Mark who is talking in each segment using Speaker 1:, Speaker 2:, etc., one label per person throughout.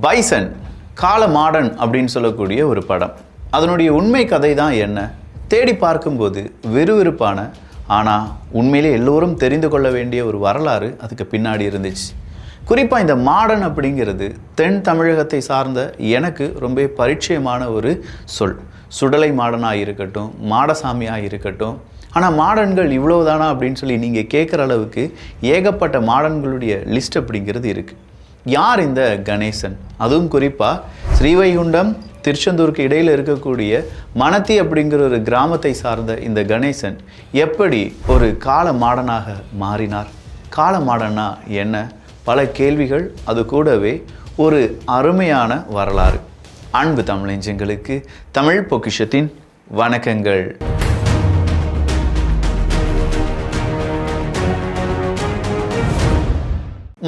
Speaker 1: Bison கால modern அப்படின்னு சொல்லக்கூடிய ஒரு படம். அதனுடைய உண்மை கதை தான் என்ன? தேடி பார்க்கும்போது விறுவிறுப்பான ஆனால் உண்மையிலே எல்லோரும் தெரிந்து கொள்ள வேண்டிய ஒரு வரலாறு அதுக்கு பின்னாடி இருந்துச்சு. குறிப்பாக இந்த மாடன் அப்படிங்கிறது தென் தமிழகத்தை சார்ந்த எனக்கு ரொம்ப பரிச்சயமான ஒரு சொல். சுடலை மாடனாக இருக்கட்டும், மாடசாமியாக இருக்கட்டும். ஆனால் மாடன்கள் இவ்வளவுதானா அப்படின்னு சொல்லி நீங்கள் கேட்குற அளவுக்கு ஏகப்பட்ட மாடன்களுடைய லிஸ்ட் அப்படிங்கிறது இருக்குது. யார் இந்த கணேசன்? அதுவும் குறிப்பாக ஸ்ரீவைகுண்டம் திருச்செந்தூருக்கு இடையில் இருக்கக்கூடிய மணத்தி அப்படிங்கிற ஒரு கிராமத்தை சார்ந்த இந்த கணேசன் எப்படி ஒரு கால மாடனாக மாறினார்? கால மாடனா என்ன? பல கேள்விகள், அது கூடவே ஒரு அருமையான வரலாறு. அன்பு தமிழஞ்சங்களுக்கு தமிழ் பொக்கிஷத்தின் வணக்கங்கள்.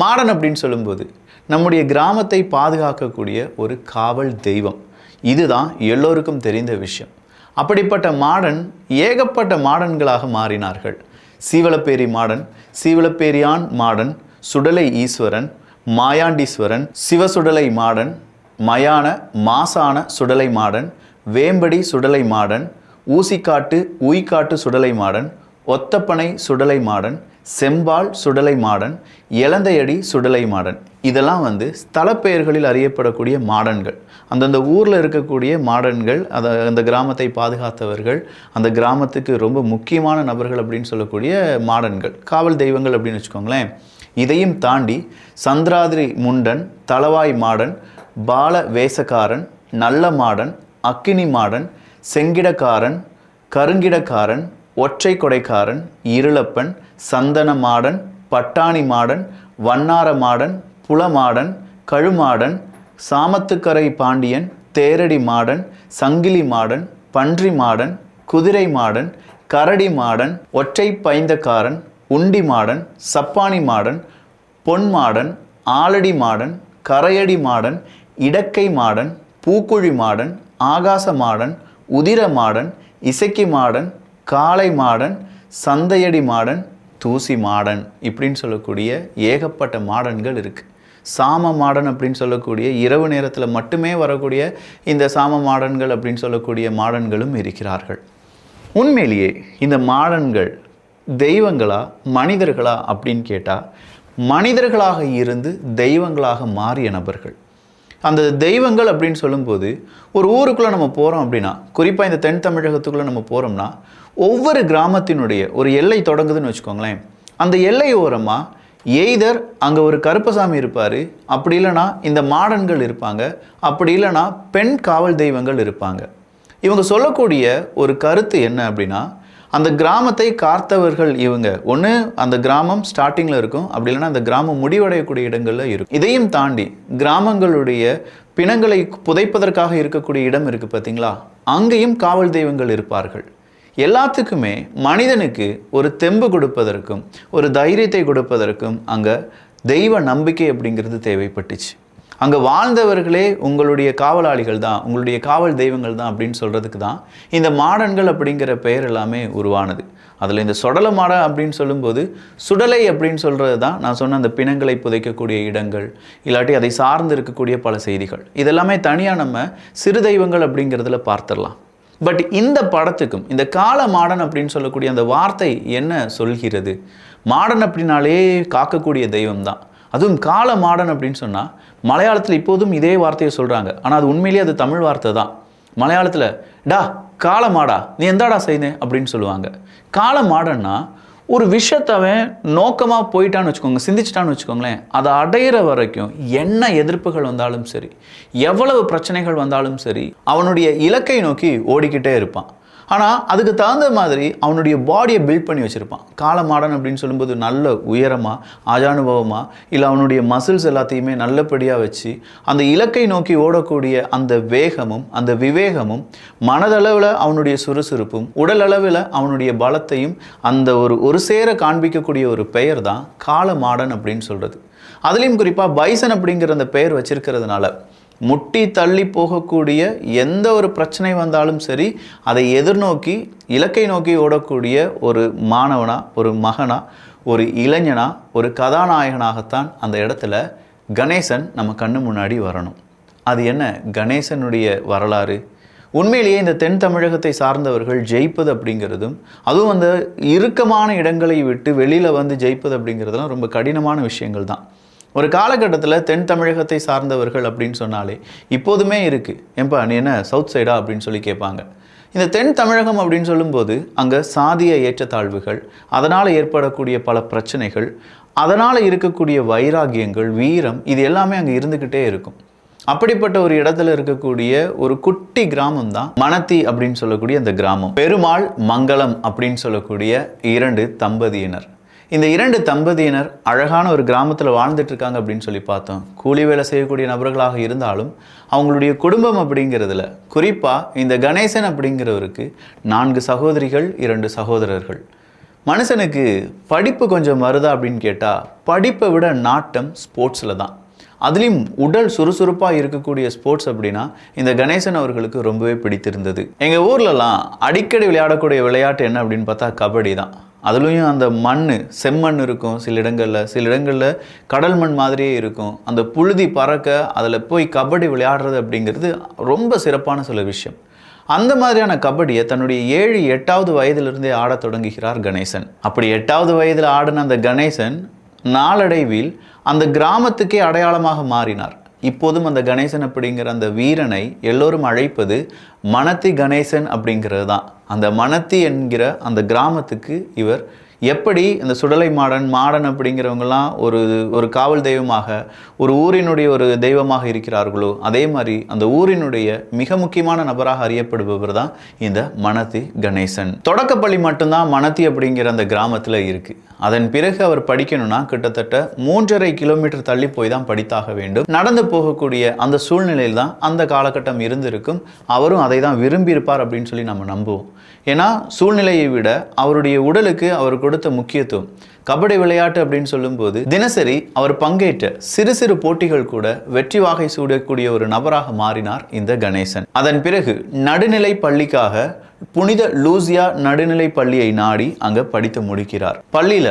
Speaker 1: மாடன் அப்படின்னு சொல்லும்போது நம்முடைய கிராமத்தை பாதுகாக்கக்கூடிய ஒரு காவல் தெய்வம். இதுதான் எல்லோருக்கும் தெரிந்த விஷயம். அப்படிப்பட்ட மாடன் ஏகப்பட்ட மாடன்களாக மாறினார்கள். சீவலப்பேரி மாடன், சீவலப்பேரியான் மாடன், சுடலை ஈஸ்வரன், மாயாண்டீஸ்வரன், சிவசுடலை மாடன், மயான மாசான சுடலை மாடன், வேம்படி சுடலை மாடன், ஊசிக்காட்டு உய்காட்டு சுடலை மாடன், ஒத்தப்பனை சுடலை மாடன், செம்பால் சுடலை மாடன், எலந்தையடி சுடலை மாடன். இதெல்லாம் ஸ்தலப்பெயர்களில் அறியப்படக்கூடிய மாடன்கள். அந்தந்த ஊரில் இருக்கக்கூடிய மாடன்கள், அந்த கிராமத்தை பாதுகாத்தவர்கள், அந்த கிராமத்துக்கு ரொம்ப முக்கியமான நபர்கள் அப்படின்னு சொல்லக்கூடிய மாடன்கள், காவல் தெய்வங்கள் அப்படின்னு வச்சுக்கோங்களேன். இதையும் தாண்டி சந்திராதிரி முண்டன், தளவாய் மாடன், பால வேசக்காரன், நல்ல மாடன், அக்கினி மாடன், செங்கிடக்காரன், கருங்கிடக்காரன், ஒற்றை கொடைக்காரன், இருளப்பன், சந்தன மாடன், பட்டாணி மாடன், வண்ணார மாடன், புலமாடன், கழுமாடன், சாமத்துக்கரை பாண்டியன், தேரடி மாடன், சங்கிலி மாடன், பன்றி மாடன், குதிரை மாடன், கரடி மாடன், ஒற்றை பைந்தக்காரன், உண்டி மாடன், சப்பானி மாடன், பொன் மாடன், ஆலடி மாடன், கரையடி மாடன், இடக்கை மாடன், பூக்குழி மாடன், ஆகாச மாடன், உதிர மாடன், இசைக்கி மாடன், காளை மாடன், சந்தையடி மாடன், தூசி மாடன் இப்படின்னு சொல்லக்கூடிய ஏகப்பட்ட மாடன்கள் இருக்குது. சாம மாடன் அப்படின்னு சொல்லக்கூடிய இரவு நேரத்தில் மட்டுமே வரக்கூடிய இந்த சாம மாடன்கள் அப்படின்னு சொல்லக்கூடிய மாடன்களும் இருக்கிறார்கள். உண்மையிலேயே இந்த மாடன்கள் தெய்வங்களா மனிதர்களா அப்படின்னு கேட்டால், மனிதர்களாக இருந்து தெய்வங்களாக மாறிய நபர்கள். அந்த தெய்வங்கள் அப்படின்னு சொல்லும்போது ஒரு ஊருக்குள்ளே நம்ம போகிறோம் அப்படின்னா, குறிப்பாக இந்த தென் தமிழகத்துக்குள்ளே நம்ம போகிறோம்னா, ஒவ்வொரு கிராமத்தினுடைய ஒரு எல்லை தொடங்குதுன்னு வச்சுக்கோங்களேன். அந்த எல்லை ஓரமாக எய்தர் அங்கே ஒரு கருப்பசாமி இருப்பார், அப்படி இல்லைனா இந்த மாடன்கள் இருப்பாங்க, அப்படி இல்லைனா பெண் காவல் தெய்வங்கள் இருப்பாங்க. இவங்க சொல்லக்கூடிய ஒரு கருத்து என்ன அப்படின்னா, அந்த கிராமத்தை காத்தவர்கள் இவங்க. ஒன்று அந்த கிராமம் ஸ்டார்டிங்கில் இருக்கும், அப்படி இல்லைனா அந்த கிராமம் முடிவடையக்கூடிய இடங்களில் இருக்கும். இதையும் தாண்டி கிராமங்களுடைய பிணங்களை புதைப்பதற்காக இருக்கக்கூடிய இடம் இருக்குது பார்த்தீங்களா, அங்கேயும் காவல் தெய்வங்கள் இருப்பார்கள். எல்லாத்துக்குமே மனிதனுக்கு ஒரு தெம்பு கொடுப்பதற்கும் ஒரு தைரியத்தை கொடுப்பதற்கும் அங்கே தெய்வ நம்பிக்கை அப்படிங்கிறது தேவைப்பட்டுச்சு. அங்கே வாழ்ந்தவர்களே உங்களுடைய காவலாளிகள் தான், உங்களுடைய காவல் தெய்வங்கள் தான் அப்படின்னு சொல்கிறதுக்கு தான் இந்த மாடன்கள் அப்படிங்கிற பெயர் எல்லாமே உருவானது. அதில் இந்த சுடலை மாடன் அப்படின்னு சொல்லும்போது சுடலை அப்படின்னு சொல்கிறது தான் நான் சொன்ன அந்த பிணங்களை புதைக்கக்கூடிய இடங்கள், இல்லாட்டி அதை சார்ந்து இருக்கக்கூடிய பல செய்திகள். இதெல்லாமே தனியாக நம்ம சிறு தெய்வங்கள் அப்படிங்கிறதுல பார்த்துடலாம். பட் இந்த படத்துக்கும் இந்த கால மாடன் அப்படின்னு சொல்லக்கூடிய அந்த வார்த்தை என்ன சொல்கிறது? மாடன் அப்படின்னாலே காக்கக்கூடிய தெய்வம் தான். அதுவும் கால மாடன் அப்படின்னு சொன்னால் மலையாளத்தில் இப்போதும் இதே வார்த்தையை சொல்கிறாங்க. ஆனால் அது உண்மையிலேயே அது தமிழ் வார்த்தை தான். மலையாளத்தில் டா கால மாடா நீ எந்தாடா செய்தேன் அப்படின்னு சொல்லுவாங்க. கால மாடன்னா ஒரு விஷயத்தவன் நோக்கமாக போயிட்டான்னு வச்சுக்கோங்க, சிந்திச்சிட்டான்னு வச்சுக்கோங்களேன், அதை அடையிற வரைக்கும் என்ன எதிர்ப்புகள் வந்தாலும் சரி, எவ்வளவு பிரச்சனைகள் வந்தாலும் சரி, அவனுடைய இலக்கை நோக்கி ஓடிக்கிட்டே இருப்பான். ஆனால் அதுக்கு தகுந்த மாதிரி அவனுடைய பாடியை பில்ட் பண்ணி வச்சுருப்பான். கால மாடன் அப்படின்னு சொல்லும்போது நல்ல உயரமாக, ஆஜானுபவமாக, இல்லை அவனுடைய மசில்ஸ் எல்லாத்தையுமே நல்லபடியாக வச்சு அந்த இலக்கை நோக்கி ஓடக்கூடிய அந்த வேகமும் அந்த விவேகமும், மனதளவில் அவனுடைய சுறுசுறுப்பும், உடல் அளவில் அவனுடைய பலத்தையும் அந்த ஒரு சேர காண்பிக்கக்கூடிய ஒரு பெயர் தான் கால மாடன் அப்படின்னு சொல்கிறது. அதுலேயும் குறிப்பாக பைசன் அப்படிங்கிற அந்த பெயர் வச்சிருக்கிறதுனால முட்டி தள்ளி போகக்கூடிய எந்த ஒரு பிரச்சனை வந்தாலும் சரி, அதை எதிர்நோக்கி இலக்கை நோக்கி ஓடக்கூடிய ஒரு மாணவனா, ஒரு மகனா, ஒரு இளைஞனா, ஒரு கதாநாயகனாகத்தான் அந்த இடத்துல கணேசன் நம்ம கண்ணு முன்னாடி வரணும். அது என்ன கணேசனுடைய வரலாறு? உண்மையிலேயே இந்த தென் தமிழகத்தை சார்ந்தவர்கள் ஜெயிப்பது அப்படிங்கிறதும், அதுவும் அந்த இறுக்கமான இடங்களை விட்டு வெளியில் வந்து ஜெயிப்பது அப்படிங்கிறதுலாம் ரொம்ப கடினமான விஷயங்கள் தான். ஒரு காலகட்டத்தில் தென் தமிழகத்தை சார்ந்தவர்கள் அப்படின்னு சொன்னாலே இப்போதுமே இருக்குது. ஏன்பா நீ என்ன சவுத் சைடா அப்படின்னு சொல்லி கேட்பாங்க. இந்த தென் தமிழகம் அப்படின்னு சொல்லும்போது அங்கே சாதிய ஏற்றத்தாழ்வுகள், அதனால் ஏற்படக்கூடிய பல பிரச்சனைகள், அதனால் இருக்கக்கூடிய வைராகியங்கள், வீரம், இது எல்லாமே அங்கே இருந்துக்கிட்டே இருக்கும். அப்படிப்பட்ட ஒரு இடத்துல இருக்கக்கூடிய ஒரு குட்டி கிராமம் தான் மணத்தி அப்படின்னு சொல்லக்கூடிய அந்த கிராமம். பெருமாள் மங்களம் அப்படின்னு சொல்லக்கூடிய 2 தம்பதியினர். இந்த 2 தம்பதியினர் அழகான ஒரு கிராமத்தில் வாழ்ந்துட்டு இருக்காங்க அப்படின்னு சொல்லி பார்த்தோம். கூலி வேலை செய்யக்கூடிய நபர்களாக இருந்தாலும் அவங்களுடைய குடும்பம் அப்படிங்கிறதுல குறிப்பாக இந்த கணேசன் அப்படிங்கிறவருக்கு 4 சகோதரிகள், 2 சகோதரர்கள். மனுஷனுக்கு படிப்பு கொஞ்சம் வருதா அப்படின்னு கேட்டால் படிப்பை விட நாட்டம் ஸ்போர்ட்ஸில் தான். அதுலேயும் உடல் சுறுசுறுப்பாக இருக்கக்கூடிய ஸ்போர்ட்ஸ் அப்படின்னா இந்த கணேசன் அவர்களுக்கு ரொம்பவே பிடித்திருந்தது. எங்கள் ஊர்லலாம் அடிக்கடி விளையாடக்கூடிய விளையாட்டு என்ன அப்படின்னு பார்த்தா கபடி தான். அதுலேயும் அந்த மண், செம்மண் இருக்கும் சில இடங்களில் கடல் மண் மாதிரியே இருக்கும். அந்த புழுதி பறக்க அதில் போய் கபடி விளையாடுறது அப்படிங்கிறது ரொம்ப சிறப்பான சில விஷயம். அந்த மாதிரியான கபடியை தன்னுடைய 7, 8வது வயதிலிருந்தே ஆடத் தொடங்குகிறார் கணேசன். அப்படி 8வது வயதில் ஆடின அந்த கணேசன் நாளடைவில் அந்த கிராமத்துக்கே அடையாளமாக மாறினார். இப்போதும் அந்த கணேசன் அப்படிங்கிற அந்த வீரனை எல்லோரும் அழைப்பது மணத்தி கணேசன் அப்படிங்கிறது தான். அந்த மணத்தி என்கிற அந்த கிராமத்துக்கு இவர் எப்படி இந்த சுடலை மாடன் அப்படிங்கிறவங்கலாம் ஒரு காவல் தெய்வமாக, ஒரு ஊரினுடைய ஒரு தெய்வமாக இருக்கிறார்களோ, அதே மாதிரி அந்த ஊரினுடைய மிக முக்கியமான நபராக அறியப்படுபவர் தான் இந்த மணத்தி கணேசன். தொடக்கப்பள்ளி மட்டும்தான் மணத்தி அப்படிங்கிற அந்த கிராமத்தில் இருக்குது. அதன் பிறகு அவர் படிக்கணும்னா கிட்டத்தட்ட 3.5 கிலோமீட்டர் தள்ளி போய் தான் படித்தாக வேண்டும். நடந்து போகக்கூடிய அந்த சூழ்நிலையில் தான் அந்த காலகட்டம் இருந்திருக்கும். அவரும் அதை தான் விரும்பியிருப்பார் அப்படின்னு சொல்லி நம்ம நம்புவோம். ஏன்னா சூழ்நிலையை விட அவருடைய உடலுக்கு அவர் கொடுத்த முக்கியத்துவம். கபடி விளையாட்டு அப்படின்னு சொல்லும்போது தினசரி அவர் பங்கேற்ற சிறு சிறு போட்டிகள் கூட வெற்றி வாகை சூடக்கூடிய ஒரு நபராக மாறினார் இந்த கணேசன். அதன் பிறகு நடுநிலை பள்ளிக்காக புனித லூசியா நடுநிலை பள்ளியை நாடி அங்கே படித்து முடிக்கிறார். பள்ளியில்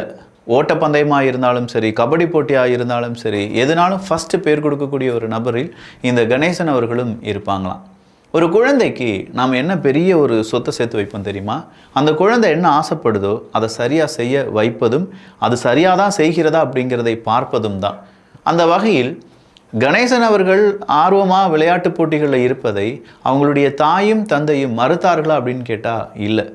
Speaker 1: ஓட்டப்பந்தயமாக இருந்தாலும் சரி, கபடி போட்டியாக இருந்தாலும் சரி, எதுனாலும் ஃபஸ்ட்டு பேர் கொடுக்கக்கூடிய ஒரு நபரில் இந்த கணேசன் அவர்களும் இருப்பாங்களாம். ஒரு குழந்தைக்கு நாம் என்ன பெரிய ஒரு சொத்தை சேர்த்து வைப்போம் தெரியுமா? அந்த குழந்தை என்ன ஆசைப்படுதோ அதை சரியாக செய்ய வைப்பதும், அது சரியாக தான் செய்கிறதா அப்படிங்கிறதை பார்ப்பதும் தான். அந்த வகையில் கணேசன் அவர்கள் ஆர்வமாக விளையாட்டு போட்டிகளில் இருப்பதை அவங்களுடைய தாயும் தந்தையும் மறுத்தார்களா அப்படின்னு கேட்டால் இல்லை.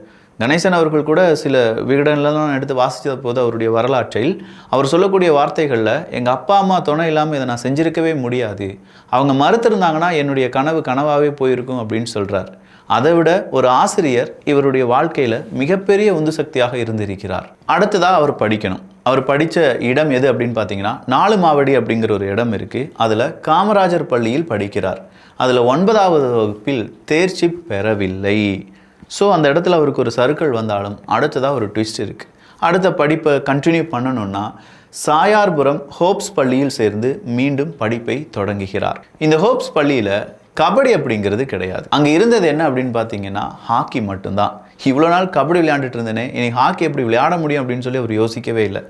Speaker 1: கணேசன் அவர்கள் கூட சில விகடனெல்லாம் எடுத்து வாசித்த போது அவருடைய வரலாற்றில் அவர் சொல்லக்கூடிய வார்த்தைகளில், எங்கள் அப்பா அம்மா துணை இல்லாமல் இதை நான் செஞ்சிருக்கவே முடியாது, அவங்க மறுத்திருந்தாங்கன்னா என்னுடைய கனவு கனவாகவே போயிருக்கும் அப்படின்னு சொல்கிறார். அதை விட ஒரு ஆசிரியர் இவருடைய வாழ்க்கையில் மிகப்பெரிய உந்து சக்தியாக இருந்திருக்கிறார். அடுத்ததாக அவர் படிக்கணும். அவர் படித்த இடம் எது அப்படின்னு பார்த்தீங்கன்னா 4 மாவடி அப்படிங்கிற ஒரு இடம் இருக்குது. அதில் காமராஜர் பள்ளியில் படிக்கிறார். அதில் 9வது வகுப்பில் தேர்ச்சி பெறவில்லை. ஸோ அந்த இடத்துல அவருக்கு ஒரு சர்க்கிள் வந்தாலும் அடுத்ததாக ஒரு ட்விஸ்ட் இருக்குது. அடுத்த படிப்பை கண்டினியூ பண்ணணுன்னா சாயார்புரம் ஹோப்ஸ் பள்ளியில் சேர்ந்து மீண்டும் படிப்பை தொடங்குகிறார். இந்த ஹோப்ஸ் பள்ளியில் கபடி அப்படிங்கிறது கிடையாது. அங்கே இருந்தது என்ன அப்படின்னு பார்த்தீங்கன்னா ஹாக்கி மட்டும்தான். இவ்வளோ நாள் கபடி விளையாண்டுட்டு இருந்தேனே, இனி ஹாக்கி எப்படி விளையாட முடியும் அப்படின்னு சொல்லி அவர் யோசிக்கவே இல்லை.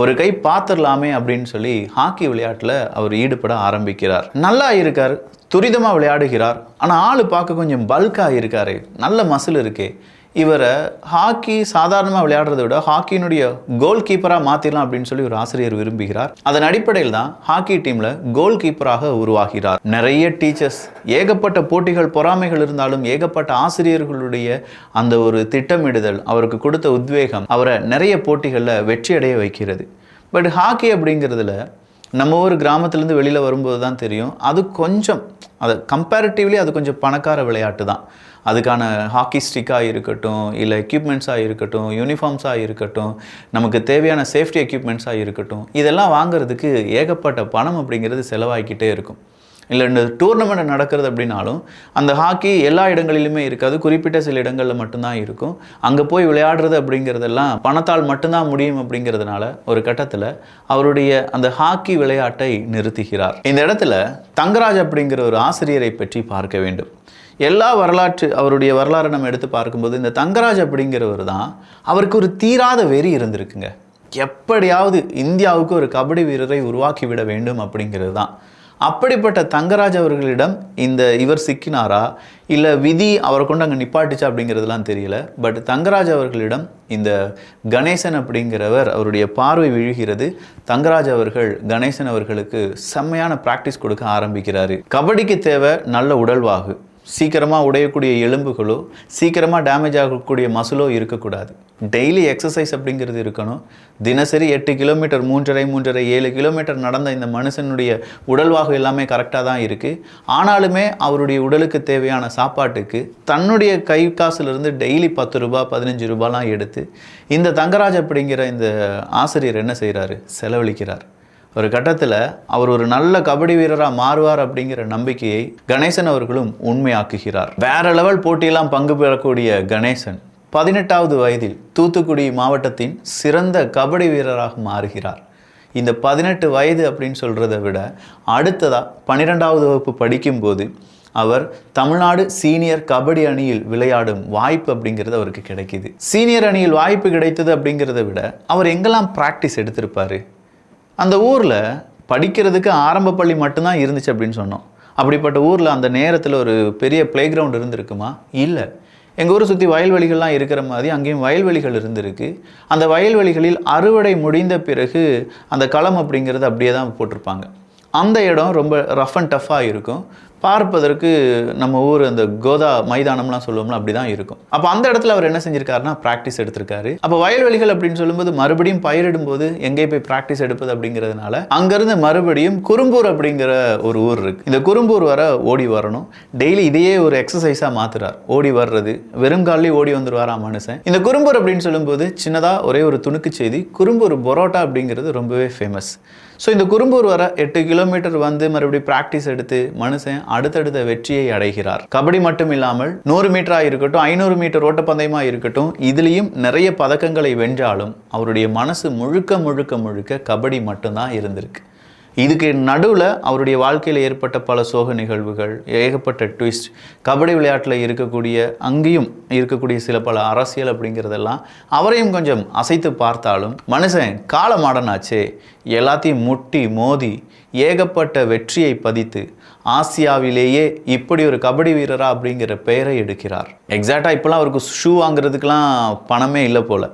Speaker 1: ஒரு கை பார்த்துடலாமே அப்படின்னு சொல்லி ஹாக்கி விளையாட்டில் அவர் ஈடுபட ஆரம்பிக்கிறார். நல்லா இருக்கார், துரிதமாக விளையாடுகிறார். ஆனால் ஆள் பார்க்க கொஞ்சம் பல்காக இருக்காரு, நல்ல மசில் இருக்கே. இவரை ஹாக்கி சாதாரணமாக விளையாடுறதை விட ஹாக்கியினுடைய கோல் கீப்பராக மாற்றிடலாம் அப்படின்னு சொல்லி ஒரு ஆசிரியர் விரும்புகிறார். அதன் அடிப்படையில் தான் ஹாக்கி டீமில் கோல் கீப்பராக உருவாகிறார். நிறைய டீச்சர்ஸ், ஏகப்பட்ட போட்டிகள், பொறாமைகள் இருந்தாலும் ஏகப்பட்ட ஆசிரியர்களுடைய அந்த ஒரு திட்டமிடுதல், அவருக்கு கொடுத்த உத்வேகம் அவரை நிறைய போட்டிகளில் வெற்றி அடைய வைக்கிறது. பட் ஹாக்கி அப்படிங்கிறதுல நம்ம ஒரு கிராமத்துலேருந்து வெளியில் வரும்போது தான் தெரியும், அது கொஞ்சம் கம்பேரிட்டிவ்லி அது கொஞ்சம் பணக்கார விளையாட்டு தான். அதுக்கான ஹாக்கி ஸ்டிக்காக இருக்கட்டும், இல்லை எக்யூப்மெண்ட்ஸாக இருக்கட்டும், யூனிஃபார்ம்ஸாக இருக்கட்டும், நமக்கு தேவையான சேஃப்டி எக்யூப்மெண்ட்ஸாக இருக்கட்டும், இதெல்லாம் வாங்குறதுக்கு ஏகப்பட்ட பணம் அப்படிங்கிறது செலவாகிக்கிட்டே இருக்கும். இல்லை இந்த டூர்னமெண்ட் நடக்கிறது அப்படின்னாலும் அந்த ஹாக்கி எல்லா இடங்களிலுமே இருக்காது, குறிப்பிட்ட சில இடங்களில் மட்டும்தான் இருக்கும். அங்கே போய் விளையாடுறது அப்படிங்கிறதெல்லாம் பணத்தால் மட்டும்தான் முடியும் அப்படிங்கிறதுனால ஒரு கட்டத்தில் அவருடைய அந்த ஹாக்கி விளையாட்டை நிறுத்துகிறார். இந்த இடத்துல தங்கராஜ் அப்படிங்கிற ஒரு ஆசிரியரை பற்றி பார்க்க வேண்டும். எல்லா அவருடைய வரலாறு நம்ம எடுத்து பார்க்கும்போது இந்த தங்கராஜ் அப்படிங்கிறவர் தான், அவருக்கு ஒரு தீராத வெறி இருந்திருக்குங்க. எப்படியாவது இந்தியாவுக்கு ஒரு கபடி வீரரை உருவாக்கிவிட வேண்டும் அப்படிங்கிறது தான். அப்படிப்பட்ட தங்கராஜ் அவர்களிடம் இவர் சிக்கினாரா இல்லை விதி அவரை கொண்டு அங்கே நிப்பாட்டுச்சா அப்படிங்கிறதுலாம் தெரியல. பட் தங்கராஜ் அவர்களிடம் இந்த கணேசன் அப்படிங்கிறவர் அவருடைய பார்வை விழுகிறது. தங்கராஜ் அவர்கள் கணேசன் அவர்களுக்கு செம்மையான ப்ராக்டிஸ் கொடுக்க ஆரம்பிக்கிறாரு. கபடிக்கு தேவை நல்ல உடல்வாகு, சீக்கிரமாக உடையக்கூடிய எலும்புகளோ சீக்கிரமாக டேமேஜ் ஆகக்கூடிய மசிலோ இருக்கக்கூடாது. டெய்லி எக்ஸசைஸ் அப்படிங்கிறது இருக்கணும். தினசரி 8 கிலோமீட்டர் 3.5 கிலோமீட்டர் நடந்த இந்த மனுஷனுடைய உடல்வாகு எல்லாமே கரெக்டாக தான் இருக்குது. ஆனாலுமே அவருடைய உடலுக்கு தேவையான சாப்பாட்டுக்கு தன்னுடைய கை காசுலேருந்து டெய்லி 10 ரூபா 15 ரூபாலாம் எடுத்து இந்த தங்கராஜ் அப்படிங்கிற இந்த ஆசிரியர் என்ன செய்கிறாரு, செலவழிக்கிறார். ஒரு கட்டத்தில் அவர் ஒரு நல்ல கபடி வீரராக மாறுவார் அப்படிங்கிற நம்பிக்கையை கணேசன் அவர்களும் உண்மையாக்குகிறார். வேற லெவல் போட்டியெல்லாம் பங்கு பெறக்கூடிய கணேசன் 18வது வயதில் தூத்துக்குடி மாவட்டத்தின் சிறந்த கபடி வீரராக மாறுகிறார். இந்த 18 வயது அப்படின்னு சொல்கிறத விட அடுத்ததாக 12வது வகுப்பு படிக்கும்போது அவர் தமிழ்நாடு சீனியர் கபடி அணியில் விளையாடும் வாய்ப்பு அப்படிங்கிறது அவருக்கு கிடைக்கிது. சீனியர் அணியில் வாய்ப்பு கிடைத்தது அப்படிங்கிறத விட அவர் எங்கெல்லாம் ப்ராக்டிஸ் எடுத்திருப்பார். அந்த ஊரில் படிக்கிறதுக்கு ஆரம்ப பள்ளி மட்டும்தான் இருந்துச்சு அப்படின்னு சொன்னோம். அப்படிப்பட்ட ஊரில் அந்த நேரத்தில் ஒரு பெரிய ப்ளே கிரவுண்ட் இருந்திருக்குமா? இல்லை. எங்கள் ஊரை சுற்றி வயல்வெளிகள்லாம் இருக்கிற மாதிரி அங்கேயும் வயல்வெளிகள் இருந்திருக்கு. அந்த வயல்வெளிகளில் அறுவடை முடிந்த பிறகு அந்த களம் அப்படிங்கிறது அப்படியே தான் போட்டிருப்பாங்க. அந்த இடம் ரொம்ப ரஃப் அண்ட் டஃப்பாக இருக்கும். பார்ப்பதற்கு நம்ம ஊர் அந்த கோதா மைதானம்லாம் சொல்லுவோம்ல, அப்படி தான் இருக்கும். அப்போ அந்த இடத்துல அவர் என்ன செஞ்சிருக்காருன்னா ப்ராக்டிஸ் எடுத்திருக்காரு. அப்போ வயல்வெளிகள் அப்படின்னு சொல்லும்போது மறுபடியும் பயிரிடும் போது எங்கே போய் ப்ராக்டிஸ் எடுப்பது அப்படிங்கிறதுனால அங்கேருந்து மறுபடியும் குறும்பூர் அப்படிங்கிற ஒரு ஊர் இருக்குது. இந்த குறும்பூர் வர ஓடி வரணும். டெய்லி இதையே ஒரு எக்ஸசைஸாக மாற்றுறார். ஓடி வர்றது, வெறும் காலிலே ஓடி வந்துடுவாராம் மனுஷன். இந்த குறும்பூர் அப்படின்னு சொல்லும்போது சின்னதாக ஒரே ஒரு துணுக்கு செய்தி, குறும்பூர் பரோட்டா அப்படிங்கிறது ரொம்பவே ஃபேமஸ். ஸோ இந்த குறும்பூர் வர 8 கிலோமீட்டர் வந்து மறுபடியும் ப்ராக்டிஸ் எடுத்து மனுஷன் அடுத்தடுத்த வெற்றியை அடைகிறார். கபடி மட்டும் இல்லாமல் 100 மீட்டராக இருக்கட்டும், 500 மீட்டர் ஓட்டப்பந்தயமாக இருக்கட்டும், இதுலேயும் நிறைய பதக்கங்களை வென்றாலும் அவருடைய மனசு முழுக்க முழுக்க முழுக்க கபடி மட்டும்தான் இருந்திருக்கு. இதுக்கு நடுவில் அவருடைய வாழ்க்கையில் ஏற்பட்ட பல சோக நிகழ்வுகள், ஏகப்பட்ட ட்விஸ்ட், கபடி விளையாட்டில் அங்கேயும் இருக்கக்கூடிய சில பல அரசியல் அப்படிங்கிறதெல்லாம் அவரையும் கொஞ்சம் அசைத்து பார்த்தாலும் மனுஷன் காலமாடனாச்சே, எல்லாத்தையும் முட்டி மோதி ஏகப்பட்ட வெற்றியை பதித்து ஆசியாவிலேயே இப்படி ஒரு கபடி வீரரா அப்படிங்கிற பெயரை எடுக்கிறார். எக்ஸாக்டாக இப்போலாம் அவருக்கு ஷூ வாங்குறதுக்கெலாம் பணமே இல்லை போல்.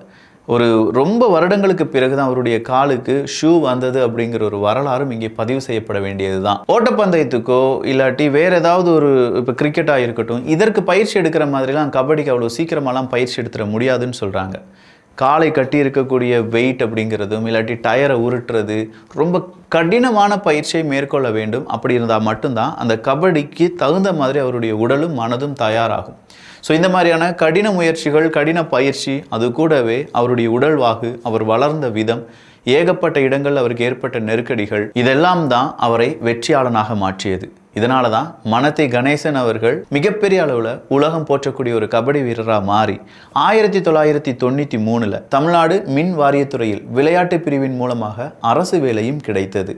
Speaker 1: ஒரு ரொம்ப வருடங்களுக்கு பிறகு தான் அவருடைய காலுக்கு ஷூ வந்தது அப்படிங்கிற ஒரு வரலாறும் இங்கே பதிவு செய்யப்பட வேண்டியது தான். ஓட்டப்பந்தயத்துக்கோ இல்லாட்டி வேறு ஏதாவது ஒரு இப்போ கிரிக்கெட்டாக இருக்கட்டும், இதற்கு பயிற்சி எடுக்கிற மாதிரிலாம் கபடிக்கு அவ்வளோ சீக்கிரமாலாம் பயிற்சி எடுத்துட முடியாதுன்னு சொல்கிறாங்க. காலை கட்டி இருக்கக்கூடிய வெயிட் அப்படிங்கிறதும் இல்லாட்டி டயரை உருட்டுறது ரொம்ப கடினமான பயிற்சியை மேற்கொள்ள வேண்டும். அப்படி இருந்தால் மட்டும்தான் அந்த கபடிக்கு தகுந்த மாதிரி அவருடைய உடலும் மனதும் தயாராகும். ஸோ இந்த மாதிரியான கடின முயற்சிகள், கடின பயிற்சி, அது கூடவே அவருடைய உடல்வாகு, அவர் வளர்ந்த விதம், ஏகப்பட்ட இடங்கள் அவருக்கு ஏற்பட்ட நெருக்கடிகள், இதெல்லாம் தான் அவரை வெற்றியாளனாக மாற்றியது. இதனால தான் மனத்தை கணேசன் அவர்கள் மிகப்பெரிய அளவில் உலகம் போற்றக்கூடிய ஒரு கபடி வீரராக மாறி 1993 தமிழ்நாடு மின் வாரியத்துறையில் விளையாட்டு பிரிவின் மூலமாக அரசு வேலையும் கிடைத்தது.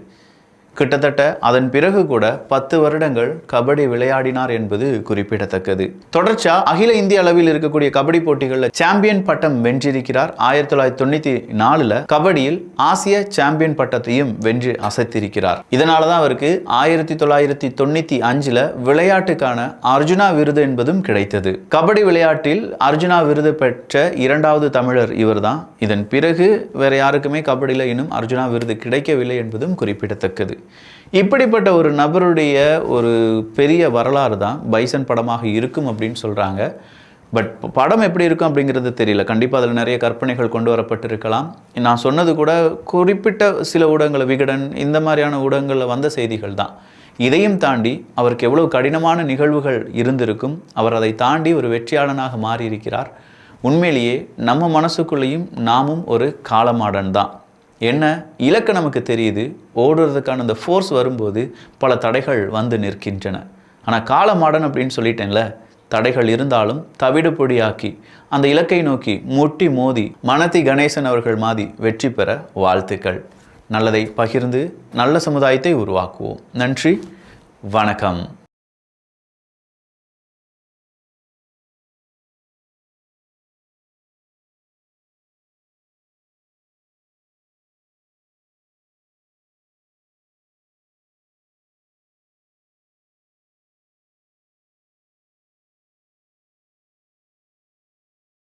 Speaker 1: கிட்டத்தட்ட அதன் பிறகு கூட 10 வருடங்கள் கபடி விளையாடினார் என்பது குறிப்பிடத்தக்கது. தொடர்ச்சியா அகில இந்திய அளவில் இருக்கக்கூடிய கபடி போட்டிகளில் சாம்பியன் பட்டம் வென்றிருக்கிறார். 1994 கபடியில் ஆசிய சாம்பியன் பட்டத்தையும் வென்று அசைத்திருக்கிறார். இதனாலதான் அவருக்கு 1995 விளையாட்டுக்கான அர்ஜுனா விருது என்பதும் கிடைத்தது. கபடி விளையாட்டில் அர்ஜுனா விருது பெற்ற 2வது தமிழர் இவர்தான். இதன் பிறகு வேற யாருக்குமே கபடியில் இன்னும் அர்ஜுனா விருது கிடைக்கவில்லை என்பதும் குறிப்பிடத்தக்கது. இப்படிப்பட்ட ஒரு நபருடைய ஒரு பெரிய வரலாறு தான் பைசன் படமாக இருக்கும் அப்படின்னு சொல்கிறாங்க. பட் படம் எப்படி இருக்கும் அப்படிங்கிறது தெரியல. கண்டிப்பாக அதில் நிறைய கற்பனைகள் கொண்டு வரப்பட்டிருக்கலாம். நான் சொன்னது கூட குறிப்பிட்ட சில ஊடகங்கள், விகடன், இந்த மாதிரியான ஊடகங்களில் வந்த செய்திகள் தான். இதையும் தாண்டி அவருக்கு எவ்வளவு கடினமான நிகழ்வுகள் இருந்திருக்கும். அவர் அதை தாண்டி ஒரு வெற்றியாளனாக மாறியிருக்கிறார். உண்மையிலேயே நம்ம மனசுக்குள்ளேயும் நாமும் ஒரு காலமாடன் தான். என்ன இலக்கு நமக்கு தெரியுது, ஓடுறதுக்கான அந்த ஃபோர்ஸ் வரும்போது பல தடைகள் வந்து நிற்கின்றன. ஆனால் காலமாடன் அப்படின்னு சொல்லிட்டேன்ல, தடைகள் இருந்தாலும் தவிடு பொடியாக்கி அந்த இலக்கை நோக்கி முட்டி மோதி மனதி கணேசன் அவர்கள் மாதிரி வெற்றி பெற வாழ்த்துக்கள். நல்லதை பகிர்ந்து நல்ல சமுதாயத்தை உருவாக்குவோம். நன்றி, வணக்கம்.